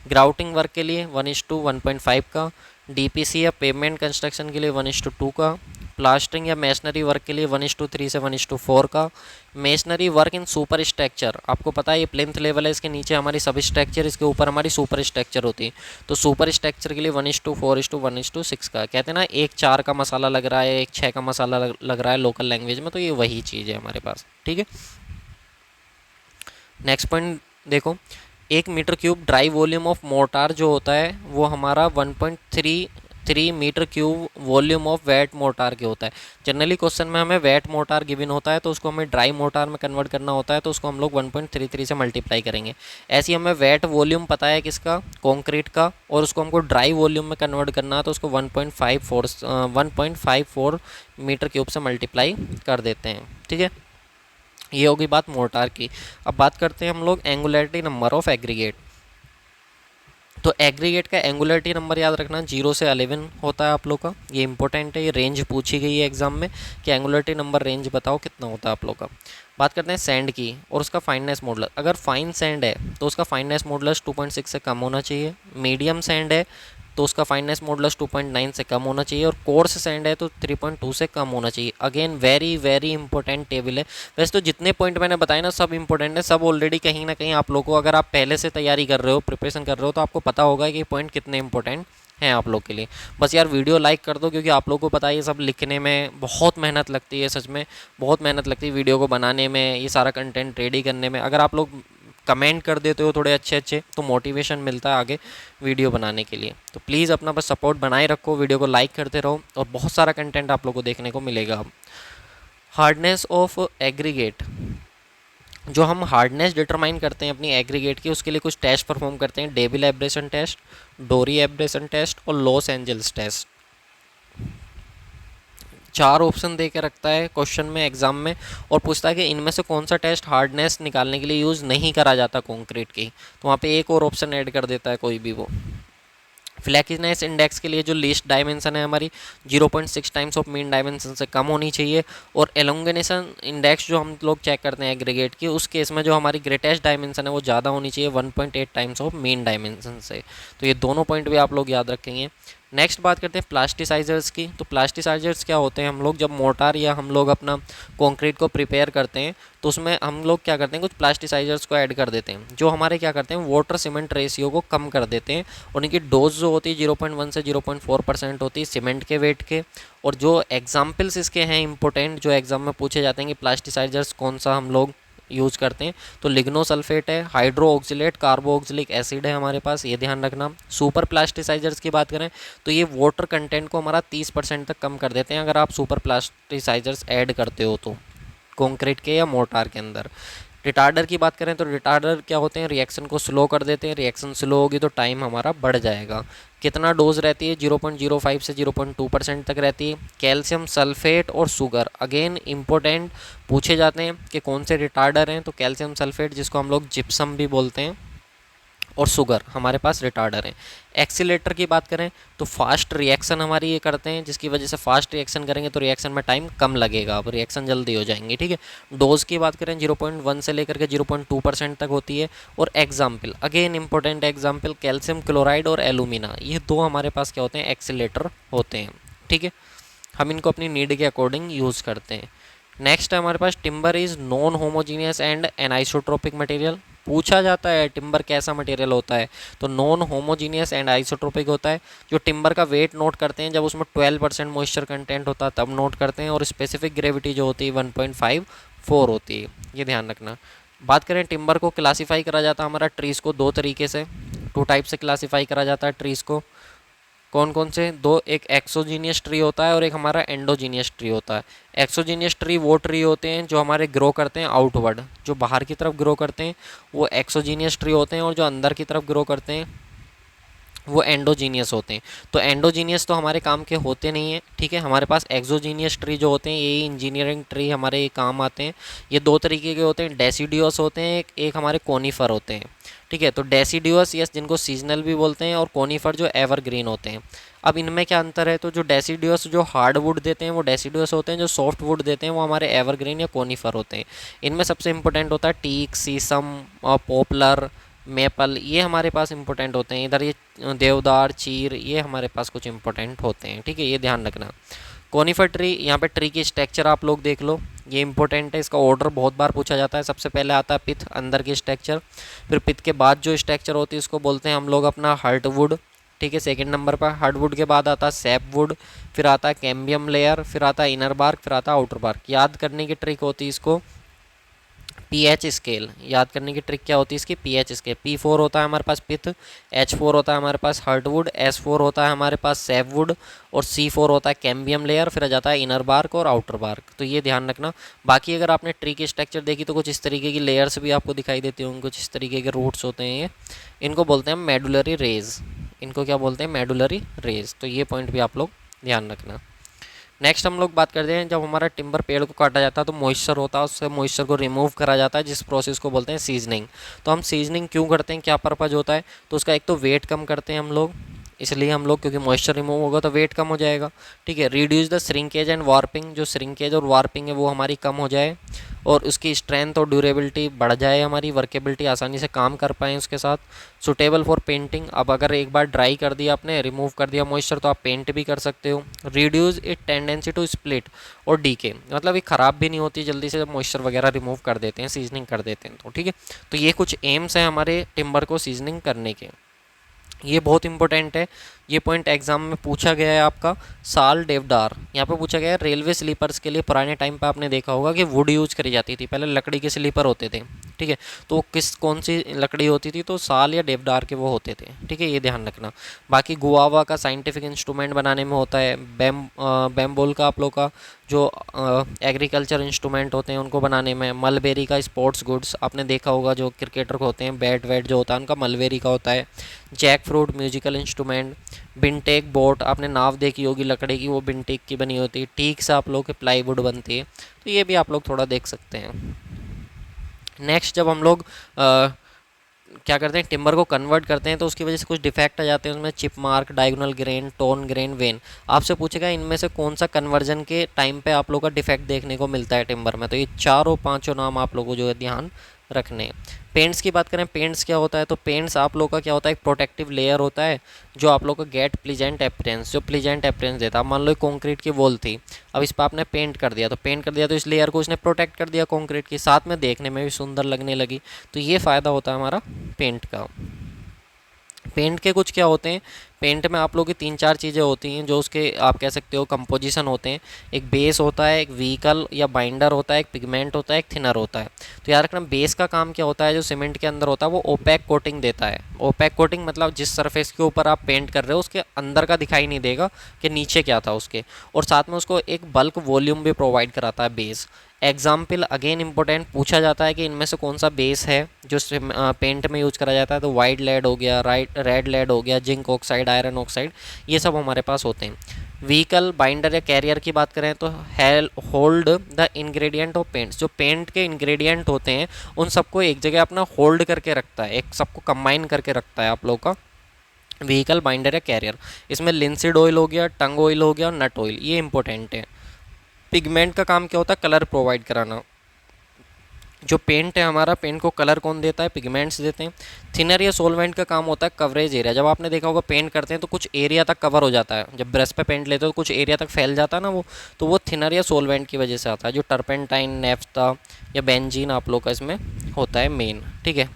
ग्राउटिंग वर्क के लिए 1:1.5 का, डीपीसी या पेवमेंट कंस्ट्रक्शन के लिए 1:2 का, प्लास्टरिंग या मेसनरी वर्क के लिए 1:3 से 1:4 का। Masonry work in super structure, आपको पता है ये प्लिंथ लेवल है, इसके नीचे हमारी सब स्ट्रक्चर, इसके ऊपर हमारी सुपर स्ट्रक्चर होती है, तो सुपर स्ट्रक्चर के लिए 1:4:1:6 का। कहते हैं ना एक 4 का मसाला लग रहा है, एक 6 का मसाला लग रहा है लोकल लैंग्वेज में, तो ये वही चीज़ है हमारे पास। ठीक है, नेक्स्ट पॉइंट देखो, 1 metre cube dry volume of mortar जो होता है वो हमारा 1.33 3 metre cube volume of wet mortar के होता है। जनरली क्वेश्चन में हमें वेट मोर्टार गिवन होता है तो उसको हमें ड्राई मोर्टार में कन्वर्ट करना होता है, तो उसको हम लोग 1.33 से मल्टीप्लाई करेंगे। ऐसे ही हमें वेट वॉल्यूम पता है किसका, कॉन्क्रीट का, और उसको हमको ड्राई वॉल्यूम में कन्वर्ट करना है तो उसको 1.54 मीटर क्यूब से मल्टीप्लाई कर देते हैं। ठीक है, ये होगी बात मोर्टार की। अब बात करते हैं हम लोग एंगुलरिटी नंबर ऑफ एग्रीगेट। तो एग्रीगेट का एंगुलरिटी नंबर याद रखना 0 से 11 होता है आप लोग का, ये इंपॉर्टेंट है, ये रेंज पूछी गई है एग्जाम में कि एंगुलरिटी नंबर रेंज बताओ कितना होता है आप लोग का। बात करते हैं सैंड की और उसका फाइननेस मॉडुलस। अगर फाइन सैंड है तो उसका फाइननेस मॉडुलस 2.6 से कम होना चाहिए। मीडियम सैंड है तो उसका फाइननेस मॉडुलस 2.9 से कम होना चाहिए, और कोर्स सैंड है तो 3.2 से कम होना चाहिए। Again very very important table है। वैसे तो जितने पॉइंट मैंने बताए ना सब इंपॉर्टेंट है, सब ऑलरेडी कहीं ना कहीं आप लोग को, अगर आप पहले से तैयारी कर रहे हो, प्रिपरेशन कर रहे हो, तो आपको पता होगा कि पॉइंट कितने इंपॉर्टेंट हैं आप लोग के लिए। बस यार वीडियो लाइक कर दो, क्योंकि आप लोग को पता है ये सब लिखने में बहुत मेहनत लगती है, सच में बहुत मेहनत लगती है वीडियो को बनाने में, ये सारा कंटेंट रेडी करने में। अगर आप लोग कमेंट कर देते हो थोड़े अच्छे अच्छे तो मोटिवेशन मिलता है आगे वीडियो बनाने के लिए। तो प्लीज़ अपना बस सपोर्ट बनाए रखो, वीडियो को लाइक करते रहो, और बहुत सारा कंटेंट आप लोग को देखने को मिलेगा। हार्डनेस ऑफ एग्रीगेट, जो हम हार्डनेस डिटरमाइन करते हैं अपनी एग्रीगेट की, उसके लिए कुछ टेस्ट परफॉर्म करते हैं। डेविल एब्रेशन टेस्ट, डोरी एब्रेशन टेस्ट और लॉस एंजल्स टेस्ट। 4 ऑप्शन दे के रखता है क्वेश्चन में एग्जाम में, और पूछता है कि इनमें से कौन सा टेस्ट हार्डनेस निकालने के लिए यूज़ नहीं करा जाता कंक्रीट की, तो वहाँ पे एक और ऑप्शन ऐड कर देता है कोई भी वो। फ्लैकीनेस इंडेक्स के लिए जो लीस्ट डायमेंशन है हमारी 0.6 टाइम्स ऑफ मीन डायमेंशन से कम होनी चाहिए, और एलोंगेनेशन इंडेक्स जो हम लोग चेक करते हैं एग्रीगेट की, उस केस में जो हमारी ग्रेटेस्ट डायमेंशन है वो ज़्यादा होनी चाहिए 1.8 टाइम्स ऑफ मीन डायमेंशन से। तो ये दोनों पॉइंट भी आप लोग याद रखेंगे। नेक्स्ट बात करते हैं प्लास्टिसाइजर्स की। तो प्लास्टिसाइजर्स क्या होते हैं, हम लोग जब मोर्टार या हम लोग अपना कंक्रीट को प्रिपेयर करते हैं तो उसमें हम लोग क्या करते हैं, कुछ प्लास्टिसाइजर्स को ऐड कर देते हैं, जो हमारे क्या करते हैं वाटर सीमेंट रेशियो को कम कर देते हैं, और इनकी डोज जो होती है 0.1 से 0.4% होती है सीमेंट के वेट के। और जो एग्जाम्पल्स इसके हैं इंपॉर्टेंट, जो एग्जाम में पूछे जाते हैं कि प्लास्टिसाइजर्स कौन सा हम लोग यूज़ करते हैं, तो लिग्नोसल्फेट है, हाइड्रो ऑक्सिलेट, कार्बोक्सिलिक एसिड है हमारे पास, ये ध्यान रखना। सुपर प्लास्टिसाइजर्स की बात करें तो ये वाटर कंटेंट को हमारा 30% तक कम कर देते हैं अगर आप सुपर प्लास्टिसाइजर्स ऐड करते हो तो कंक्रीट के या मोर्टार के अंदर। रिटार्डर की बात करें तो रिटार्डर क्या होते हैं, रिएक्शन को स्लो कर देते हैं, रिएक्शन स्लो होगी तो टाइम हमारा बढ़ जाएगा। कितना डोज रहती है, 0.05 से 0.2% तक रहती है। कैल्शियम सल्फेट और शुगर अगेन इंपॉर्टेंट पूछे जाते हैं कि कौन से रिटार्डर हैं, तो कैल्शियम सल्फेट जिसको हम लोग जिप्सम भी बोलते हैं, और शुगर हमारे पास रिटार्डर है। एक्सीलेटर की बात करें तो फास्ट रिएक्शन हमारी ये करते हैं, जिसकी वजह से फास्ट रिएक्शन करेंगे तो रिएक्शन में टाइम कम लगेगा, अब रिएक्शन जल्दी हो जाएंगे। ठीक है, डोज की बात करें 0.1 से लेकर के 0.2% तक होती है। और example again important example calcium chloride और एलुमिना, ये दो हमारे पास क्या होते हैं, एक्सीलेटर होते हैं। ठीक है, हम इनको अपनी नीड के अकॉर्डिंग यूज़ करते हैं। नेक्स्ट है हमारे पास timber is non homogeneous and anisotropic material. पूछा जाता है टिम्बर कैसा मटेरियल होता है, तो नॉन होमोजीनियस एंड आइसोट्रोपिक होता है। जो टिम्बर का वेट नोट करते हैं जब उसमें 12% मॉइस्चर कंटेंट होता है तब नोट करते हैं, और स्पेसिफिक ग्रेविटी जो होती है 1.54 होती है, ये ध्यान रखना। बात करें टिम्बर को क्लासीफाई करा जाता है हमारा ट्रीज़ को 2 तरीके से, 2 टाइप से क्लासीफाई करा जाता है ट्रीज़ को। कौन कौन से 2, एक एक्सोजीनियस ट्री होता है और एक हमारा एंडोजीनियस ट्री होता है। एक्सोजीनियस ट्री वो ट्री होते हैं जो हमारे ग्रो करते हैं आउटवर्ड, जो बाहर की तरफ ग्रो करते हैं वो एक्सोजीनियस ट्री होते हैं, और जो अंदर की तरफ ग्रो करते हैं वो एंडोजीनियस होते हैं। तो एंडोजीनियस तो हमारे काम के होते नहीं हैं। ठीक है, हमारे पास एक्सोजीनियस ट्री जो होते हैं यही इंजीनियरिंग ट्री हमारे काम आते हैं। ये 2 तरीके के होते हैं, डेसिडियोस होते हैं, एक हमारे कोनीफर होते हैं। ठीक है, तो डेसिडियोस यस जिनको सीजनल भी बोलते हैं, और कोनीफर जो एवरग्रीन होते हैं। अब इनमें क्या अंतर है, तो जो डेसिडियोस जो हार्ड वुड देते हैं वो डेसिडियोस होते हैं, जो सॉफ्ट वुड देते हैं वो हमारे एवरग्रीन या कोनीफर होते हैं। इनमें सबसे इंपॉर्टेंट होता है टीक, सीसम, पॉपलर, मेपल, ये हमारे पास इंपॉर्टेंट होते हैं। इधर ये देवदार, चीर, ये हमारे पास कुछ इंपॉर्टेंट होते हैं। ठीक है, ये ध्यान रखना। कोनीफर ट्री, यहाँ पे ट्री की स्ट्रक्चर आप लोग देख लो, ये इंपॉर्टेंट है, इसका ऑर्डर बहुत बार पूछा जाता है। सबसे पहले आता है पिथ, अंदर की स्ट्रक्चर, फिर पिथ के बाद जो स्ट्रक्चर होती है उसको बोलते हैं हम लोग अपना हार्टवुड। ठीक है, सेकंड नंबर पर हार्डवुड के बाद आता है सैपवुड, फिर आता है कैम्बियम लेयर, फिर आता है इनर बार्क, फिर आता है आउटर बार्क। याद करने की ट्रिक होती है इसको, पीएच स्केल याद करने की ट्रिक क्या होती है इसकी, पीएच स्केल। P4 होता है हमारे पास पिथ, H4 होता है हमारे पास हार्डवुड, S4 होता है हमारे पास सैपवुड और C4 होता है कैम्बियम लेयर, फिर आ जाता है इनर बार्क और आउटर बार्क। तो ये ध्यान रखना। बाकी अगर आपने ट्री की स्ट्रक्चर देखी तो कुछ इस तरीके की लेयर्स भी आपको दिखाई देती होंगी, कुछ इस तरीके के रूट्स होते हैं ये, इनको बोलते हैं मेडुलरी रेज। इनको क्या बोलते हैं, मेडुलरी रेज। तो ये पॉइंट भी आप लोग ध्यान रखना। नेक्स्ट हम लोग बात करते हैं, जब हमारा टिम्बर पेड़ को काटा जाता है तो मॉइस्चर होता है, उससे मॉइस्चर को रिमूव करा जाता है, जिस प्रोसेस को बोलते हैं सीजनिंग। तो हम सीजनिंग क्यों करते हैं, क्या पर्पज होता है, तो उसका एक तो वेट कम करते हैं हम लोग, इसलिए हम लोग, क्योंकि मॉइस्चर रिमूव होगा तो वेट कम हो जाएगा। ठीक है, reduce the shrinkage and warping, जो श्रिंकेज और वार्पिंग है वो हमारी कम हो जाए और उसकी स्ट्रेंथ और ड्यूरेबिलिटी बढ़ जाए, हमारी वर्केबिलिटी आसानी से काम कर पाएँ उसके साथ। सुटेबल फॉर पेंटिंग, अब अगर एक बार ड्राई कर दिया आपने, रिमूव कर दिया मॉइस्चर, तो आप पेंट भी कर सकते हो। Reduce it tendency to split और डीके, मतलब ये ख़राब भी नहीं होती जल्दी से जब मॉइस्चर वगैरह रिमूव कर देते हैं, सीजनिंग कर देते हैं तो। ठीक है, तो ये कुछ एम्स हैं हमारे टिम्बर को सीजनिंग करने के, ये बहुत इंपॉर्टेंट है। ये पॉइंट एग्जाम में पूछा गया है आपका। साल देवदार यहाँ पे पूछा गया है। रेलवे स्लीपर्स के लिए पुराने टाइम पे आपने देखा होगा कि वुड यूज करी जाती थी, पहले लकड़ी के स्लीपर होते थे। ठीक है, तो वो कौन सी लकड़ी होती थी, तो साल या देवदार के वो होते थे। ठीक है, ये ध्यान रखना। बाकी गुआवा का साइंटिफिक इंस्ट्रूमेंट बनाने में होता है। बैम्बोल का आप लोग का जो एग्रीकल्चर इंस्ट्रूमेंट होते हैं उनको बनाने में। मलबेरी का स्पोर्ट्स गुड्स आपने देखा होगा, जो क्रिकेटर को होते हैं, बैट वैट जो होता है उनका मलबेरी का होता है। Jackfruit musical instrument. बिनटेक बोट, आपने नाव देखी होगी लकड़ी की, वो बिनटेक की बनी होती है। टीक से आप लोग के प्लाईवुड बनती है, तो ये भी आप लोग थोड़ा देख सकते हैं। नेक्स्ट, जब हम लोग क्या करते हैं, टिम्बर को कन्वर्ट करते हैं तो उसकी वजह से कुछ डिफेक्ट आ जाते हैं उसमें, chip mark, diagonal grain, tone grain, when. आपसे पूछेगा इनमें से कौन सा कन्वर्जन के टाइम पे आप लोग का डिफेक्ट देखने को मिलता है टिम्बर में, तो ये चारों पांचों नाम आप लोगों को जो है ध्यान रखने। पेंट्स की बात करें, पेंट्स क्या होता है, तो पेंट्स आप लोग का क्या होता है, एक प्रोटेक्टिव लेयर होता है जो आप लोग को गेट प्लीजेंट अपीयरेंस, जो प्लीजेंट अपीयरेंस देता है। मान लो कंक्रीट की वॉल थी, अब इस पर आपने पेंट कर दिया, तो इस लेयर को उसने प्रोटेक्ट कर दिया कंक्रीट की, साथ में देखने में भी सुंदर लगने लगी। तो ये फ़ायदा होता है हमारा पेंट का। पेंट के कुछ क्या होते हैं, पेंट में आप लोग की 3-4 चीज़ें होती हैं जो उसके आप कह सकते हो कंपोजिशन होते हैं। एक बेस होता है, एक व्हीकल या बाइंडर होता है, एक पिगमेंट होता है, एक थिनर होता है। तो याद रखना, बेस का काम क्या होता है, जो सीमेंट के अंदर होता है वो ओपैक कोटिंग देता है। ओपैक कोटिंग मतलब जिस सरफेस के ऊपर आप पेंट कर रहे हो उसके अंदर का दिखाई नहीं देगा कि नीचे क्या था उसके, और साथ में उसको एक बल्क वॉल्यूम भी प्रोवाइड कराता है बेस। एग्जाम्पल अगेन इंपॉर्टेंट, पूछा जाता है कि इनमें से कौन सा बेस है जो पेंट में यूज करा जाता है, तो वाइट लेड हो गया, रेड लेड हो गया, जिंक ऑक्साइड, आयरन ऑक्साइड, ये सब हमारे पास होते हैं। व्हीकल, बाइंडर या कैरियर की बात करें तो hold the ingredient of paints, जो पेंट के इंग्रेडिएंट होते हैं उन सबको एक जगह अपना होल्ड करके रखता है, एक सबको कंबाइन करके रखता है आप लोग का व्हीकल, बाइंडर या कैरियर। इसमें लिंसिड ऑयल हो गया, टंग ऑयल हो गया, नट ऑयल, ये इंपॉर्टेंट है। पिगमेंट का काम क्या होता है, कलर प्रोवाइड कराना। जो पेंट है हमारा, पेंट को कलर कौन देता है, पिगमेंट्स देते हैं। थिनर या सोलवेंट का काम होता है कवरेज एरिया, जब आपने देखा होगा पेंट करते हैं तो कुछ एरिया तक कवर हो जाता है, जब ब्रश पे पेंट लेते हो तो कुछ एरिया तक फैल जाता है ना वो, तो वो थिनर या सोलवेंट की वजह से आता है। जो टर्पेंटाइन, नेफ्था या बेंजीन आप लोग का इसमें होता है मेन। ठीक है,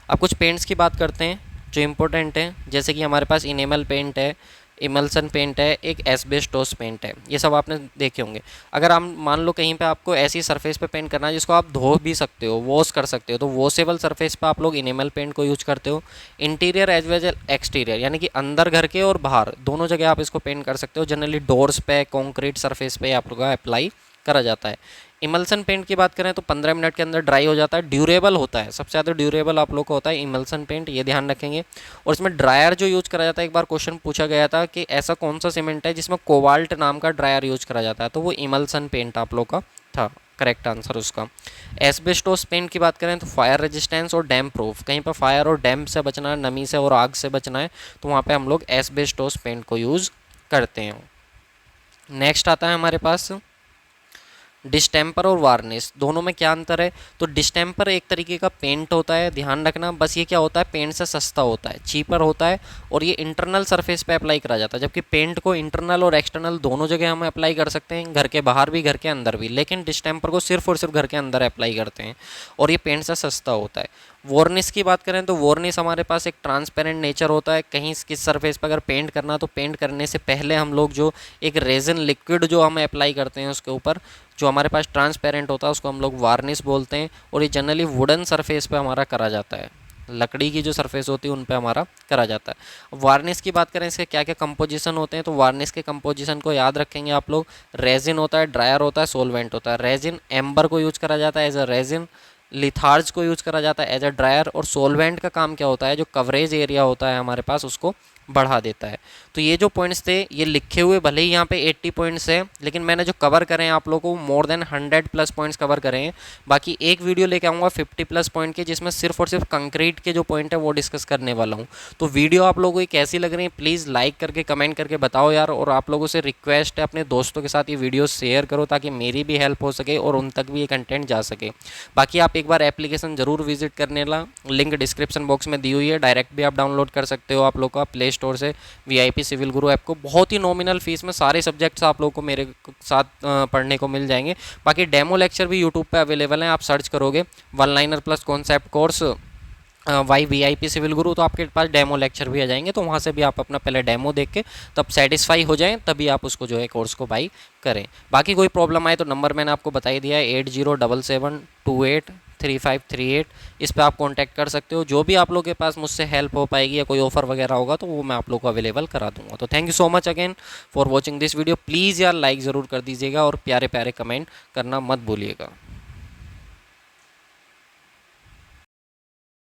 अब कुछ पेंट्स की बात करते हैं जो इंपॉर्टेंट है, जैसे कि हमारे पास इनेमल पेंट है, इमल्सन पेंट है, एक एस्बेस्टोस पेंट है, ये सब आपने देखे होंगे। अगर आप मान लो कहीं पे आपको ऐसी सरफेस पे पेंट करना है जिसको आप धो भी सकते हो, वॉश कर सकते हो, तो वॉशेबल सरफेस पे आप लोग इनेमल पेंट को यूज करते हो। इंटीरियर एज वेल एक्सटीरियर, यानी कि अंदर घर के और बाहर दोनों जगह आप इसको पेंट कर सकते हो। जनरली डोर्स पे, कॉन्क्रीट सरफेस पे आप लोग का अप्लाई करा जाता है। इमल्सन पेंट की बात करें तो 15 मिनट के अंदर ड्राई हो जाता है, ड्यूरेबल होता है, सबसे ज़्यादा ड्यूरेबल आप लोग को होता है इमल्सन पेंट, ये ध्यान रखेंगे। और इसमें ड्रायर जो यूज़ करा जाता है, एक बार क्वेश्चन पूछा गया था कि ऐसा कौन सा सीमेंट है जिसमें कोबाल्ट नाम का ड्रायर यूज करा जाता है, तो वो इमल्सन पेंट आप लोग का था करेक्ट आंसर उसका। एस्बेस्टोस पेंट की बात करें तो फायर रेजिस्टेंस और डैम्प प्रूफ, कहीं पर फायर और डैम्प से बचना है, नमी से और आग से बचना है, तो वहाँ पर हम लोग एस्बेस्टोस पेंट को यूज़ करते हैं। नेक्स्ट आता है हमारे पास डिस्टेम्पर और वार्निश, दोनों में क्या अंतर है, तो डिस्टेम्पर एक तरीके का पेंट होता है, ध्यान रखना, बस ये क्या होता है, पेंट से सस्ता होता है, चीपर होता है, और ये इंटरनल सरफेस पे अप्लाई करा जाता है, जबकि पेंट को इंटरनल और एक्सटर्नल दोनों जगह हम अप्लाई कर सकते हैं, घर के बाहर भी, घर के अंदर भी, लेकिन डिस्टेम्पर को सिर्फ और सिर्फ घर के अंदर अप्लाई करते हैं, और ये पेंट से सस्ता होता है। वार्निश की बात करें तो वार्निश हमारे पास एक ट्रांसपेरेंट नेचर होता है, कहीं किस सरफेस पर अगर पेंट करना तो पेंट करने से पहले हम लोग जो एक रेजन लिक्विड जो हम अप्लाई करते हैं उसके ऊपर, जो हमारे पास ट्रांसपेरेंट होता है उसको हम लोग वार्निश बोलते हैं, और ये जनरली वुडन सरफेस पे हमारा करा जाता है, लकड़ी की जो सरफेस होती है उन पे हमारा करा जाता है। वार्निश की बात करें, इसके क्या क्या कंपोजिशन होते हैं, तो वार्निश के कंपोजिशन को याद रखेंगे आप लोग। रेजिन होता है, ड्रायर होता है, सोलवेंट होता है। रेजिन एम्बर को यूज करा जाता है एज अ रेजिन, लिथार्ज को यूज करा जाता है एज अ ड्रायर, और सोलवेंट का काम क्या होता है, जो कवरेज एरिया होता है हमारे पास उसको बढ़ा देता है। तो ये जो पॉइंट्स थे ये लिखे हुए भले ही यहाँ पे 80 पॉइंट्स है, लेकिन मैंने जो कवर करे हैं आप लोगों को more than 100 plus points cover करे हैं। बाकी एक वीडियो लेके आऊँगा 50 प्लस पॉइंट के, जिसमें सिर्फ और सिर्फ कंक्रीट के जो पॉइंट है वो डिस्कस करने वाला हूँ। तो वीडियो आप लोगों को कैसी लग रही है प्लीज़ लाइक करके कमेंट करके बताओ यार, और आप लोगों से रिक्वेस्ट है अपने दोस्तों के साथ ये वीडियो शेयर करो ताकि मेरी भी हेल्प हो सके और उन तक भी ये कंटेंट जा सके। बाकी आप एक बार एप्लीकेशन ज़रूर विजिट करने ला, लिंक डिस्क्रिप्शन बॉक्स में दी हुई है, डायरेक्ट भी आप डाउनलोड कर सकते हो आप लोग का प्ले स्टोर से वीआईपी सिविल गुरु ऐप को। बहुत ही नॉमिनल फीस में सारे सब्जेक्ट्स आप लोग को मेरे साथ पढ़ने को मिल जाएंगे। बाकी डेमो लेक्चर भी यूट्यूब पे अवेलेबल हैं, आप सर्च करोगे one liner plus concept course by VIP civil Guru, तो आपके पास डेमो लेक्चर भी आ जाएंगे, तो वहाँ से भी आप अपना पहले डेमो देख के तब सेटिस्फाई हो जाएं, तभी आप उसको जो है कोर्स को बाई करें। बाकी कोई प्रॉब्लम आए तो नंबर मैंने आपको बता ही दिया है 8077283538, इस पर आप कांटेक्ट कर सकते हो। जो भी आप लोग के पास मुझसे हेल्प हो पाएगी या कोई ऑफर वगैरह होगा तो वो मैं आप लोग को अवेलेबल करा दूंगा। तो thank you so much again for watching this video. Please यार लाइक ज़रूर कर दीजिएगा और प्यारे प्यारे कमेंट करना मत भूलिएगा।